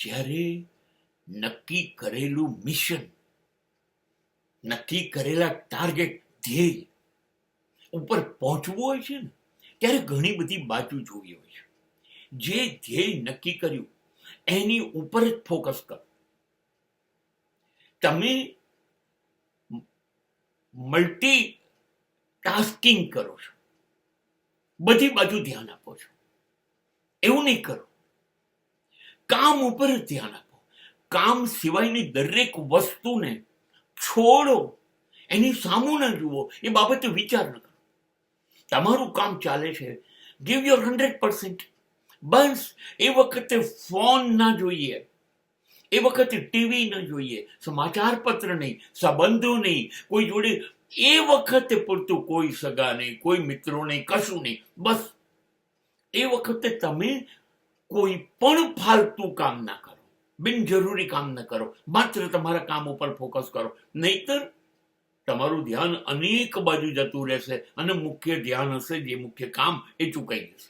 જ્યારે નક્કી કરેલું મિશન, નક્કી કરેલા ટાર્ગેટ, ધ્યેય ઉપર પહોંચવું હોય છે ને, ત્યારે ઘણી બધી બાજુ જોવી હોય છે. જે ધ્યેય નક્કી કર્યું એની ઉપર જ ફોકસ કરો. તમે મલ્ટી ટાસ્કિંગ કરો છો, બધી બાજુ ધ્યાન આપો છો. એવું નહીં કરો. કામ ઉપર જ ધ્યાન આપો. કામ સિવાયની દરેક વસ્તુને છોડો, એની સામું ન જુઓ, એ બાબતે વિચાર ન કરો. તમારું કામ ચાલે છે, ગીવ યોર 100%. બસ એ વખતે ફોન ના જોઈએ, એ વખતે ટીવી ન જોઈએ, સમાચાર પત્ર નહીં, સંબંધો નહીં, કોઈ જોડે એ વખતે પૂરતું કોઈ સગા નહીં, કોઈ મિત્રો નહીં, કશું નહીં. બસ એ વખતે તમે કોઈ પણ ફાલતુ કામ ના કરો, બિનજરૂરી કામ ન કરો. માત્ર તમારા કામ ઉપર ફોકસ કરો. નહીતર તમારું ધ્યાન અનેક બાજુ જતું રહેશે અને મુખ્ય ધ્યાન હશે, જે મુખ્ય કામ, એ ચૂકાઈ જશે.